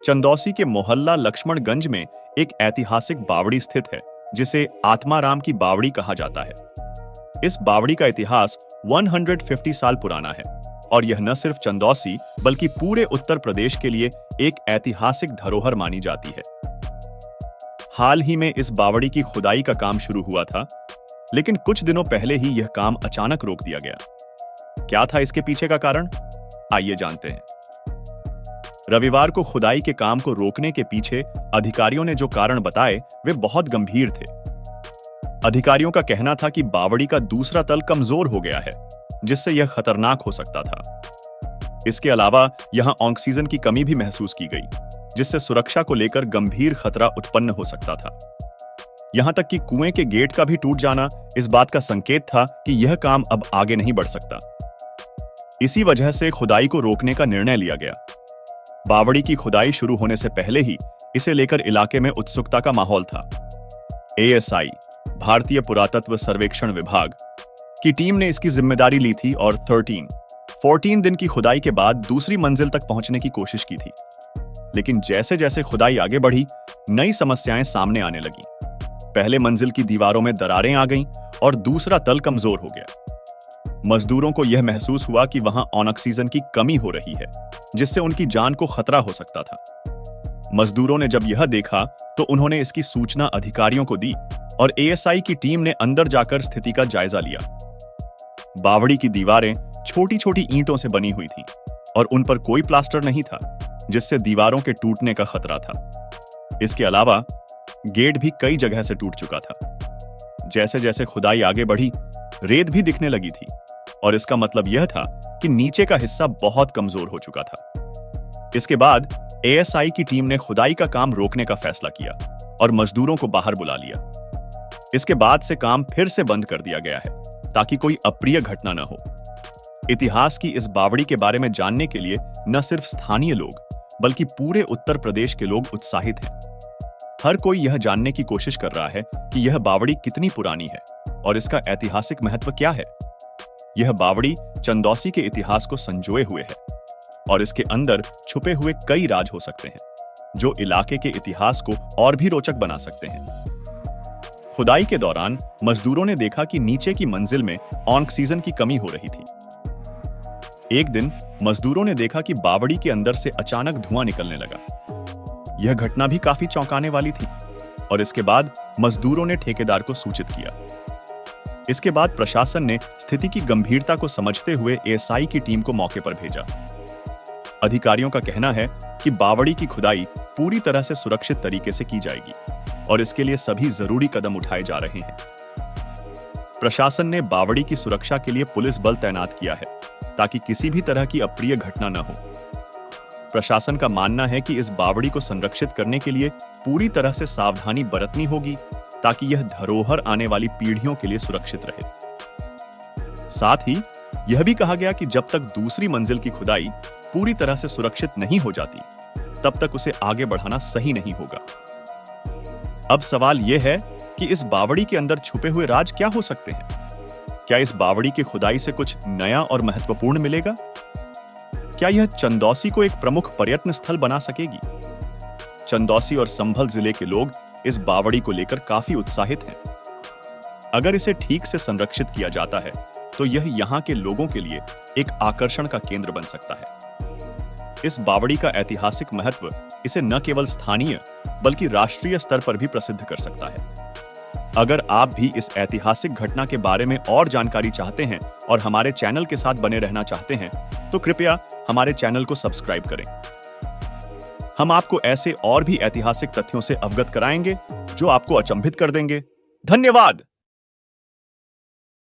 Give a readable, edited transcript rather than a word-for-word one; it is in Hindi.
चंदौसी के मोहल्ला लक्ष्मणगंज में एक ऐतिहासिक बावड़ी स्थित है जिसे आत्माराम की बावड़ी कहा जाता है। इस बावड़ी का इतिहास 150 साल पुराना है और यह न सिर्फ चंदौसी बल्कि पूरे उत्तर प्रदेश के लिए एक ऐतिहासिक धरोहर मानी जाती है। हाल ही में इस बावड़ी की खुदाई का काम शुरू हुआ था, लेकिन कुछ दिनों पहले ही यह काम अचानक रोक दिया गया। क्या था इसके पीछे का कारण? आइए जानते हैं। रविवार को खुदाई के काम को रोकने के पीछे अधिकारियों ने जो कारण बताए वे बहुत गंभीर थे। अधिकारियों का कहना था कि बावड़ी का दूसरा तल कमजोर हो गया है, जिससे यह खतरनाक हो सकता था। इसके अलावा यहां ऑक्सीजन की कमी भी महसूस की गई, जिससे सुरक्षा को लेकर गंभीर खतरा उत्पन्न हो सकता था। यहां तक कि कुएं के गेट का भी टूट जाना इस बात का संकेत था कि यह काम अब आगे नहीं बढ़ सकता। इसी वजह से खुदाई को रोकने का निर्णय लिया गया। बावड़ी की खुदाई शुरू होने से पहले ही इसे लेकर इलाके में उत्सुकता का माहौल था। एएसआई, भारतीय पुरातत्व सर्वेक्षण विभाग की टीम ने इसकी जिम्मेदारी ली थी और 14 दिन की खुदाई के बाद दूसरी मंजिल तक पहुंचने की कोशिश की थी। लेकिन जैसे जैसे खुदाई आगे बढ़ी, नई समस्याएं सामने आने लगी। पहले मंजिल की दीवारों में दरारें आ गईं और दूसरा तल कमजोर हो गया। मजदूरों को यह महसूस हुआ कि वहां ऑक्सीजन की कमी हो रही है, जिससे उनकी जान को खतरा हो सकता था। मजदूरों ने जब यह देखा तो उन्होंने इसकी सूचना अधिकारियों को दी और एएसआई की टीम ने अंदर जाकर स्थिति का जायजा लिया। बावड़ी की दीवारें छोटी छोटी ईंटों से बनी हुई थीं और उन पर कोई प्लास्टर नहीं था, जिससे दीवारों के टूटने का खतरा था। इसके अलावा गेट भी कई जगह से टूट चुका था। जैसे जैसे खुदाई आगे बढ़ी, रेत भी दिखने लगी थी और इसका मतलब यह था कि नीचे का हिस्सा बहुत कमजोर हो चुका था। इसके बाद एएसआई की टीम ने खुदाई का काम रोकने का फैसला किया और मजदूरों को बाहर बुला लिया। इसके बाद से काम फिर से बंद कर दिया गया है ताकि कोई अप्रिय घटना न हो। इतिहास की इस बावड़ी के बारे में जानने के लिए न सिर्फ स्थानीय लोग बल्कि पूरे उत्तर प्रदेश के लोग उत्साहित हैं। हर कोई यह जानने की कोशिश कर रहा है कि यह बावड़ी कितनी पुरानी है और इसका ऐतिहासिक महत्व क्या है। यह बावड़ी चंदौसी के इतिहास को संजोए हुए है और इसके अंदर छुपे हुए कई राज हो सकते हैं जो इलाके के इतिहास को और भी रोचक बना सकते हैं। खुदाई के दौरान मजदूरों ने देखा कि नीचे की मंजिल में ऑक्सीजन की कमी हो रही थी। एक दिन मजदूरों ने देखा कि बावड़ी के अंदर से अचानक धुआं निकलने लगा। यह घटना भी काफी चौंकाने वाली थी और इसके बाद मजदूरों ने ठेकेदार को सूचित किया। इसके बाद प्रशासन ने स्थिति की गंभीरता को समझते हुए एएसआई की टीम को मौके पर भेजा। अधिकारियों का कहना है कि बावड़ी की खुदाई पूरी तरह से सुरक्षित तरीके से की जाएगी और इसके लिए सभी जरूरी कदम उठाए जा रहे हैं। प्रशासन ने बावड़ी की सुरक्षा के लिए पुलिस बल तैनात किया है ताकि किसी भी तरह की अप्रिय घटना न हो। प्रशासन का मानना है कि इस बावड़ी को संरक्षित करने के लिए पूरी तरह से सावधानी बरतनी होगी ताकि यह धरोहर आने वाली पीढ़ियों के लिए सुरक्षित रहे। साथ ही यह भी कहा गया कि जब तक दूसरी मंजिल की खुदाई पूरी तरह से सुरक्षित नहीं हो जाती, तब तक उसे आगे बढ़ाना सही नहीं होगा। अब सवाल यह है कि इस बावड़ी के अंदर छुपे हुए राज क्या हो सकते हैं? क्या इस बावड़ी की खुदाई से कुछ नया और महत्वपूर्ण मिलेगा? क्या यह चंदौसी को एक प्रमुख पर्यटन स्थल बना सकेगी? चंदौसी और संभल जिले के लोग इस बावड़ी को लेकर काफी उत्साहित हैं। अगर इसे ठीक से संरक्षित किया जाता है तो यह यहाँ के लोगों के लिए एक आकर्षण का केंद्र बन सकता है। इस बावड़ी का ऐतिहासिक महत्व इसे न केवल स्थानीय बल्कि राष्ट्रीय स्तर पर भी प्रसिद्ध कर सकता है। अगर आप भी इस ऐतिहासिक घटना के बारे में और जानकारी चाहते हैं और हमारे चैनल के साथ बने रहना चाहते हैं तो कृपया हमारे चैनल को सब्सक्राइब करें। हम आपको ऐसे और भी ऐतिहासिक तथ्यों से अवगत कराएंगे जो आपको अचंभित कर देंगे। धन्यवाद।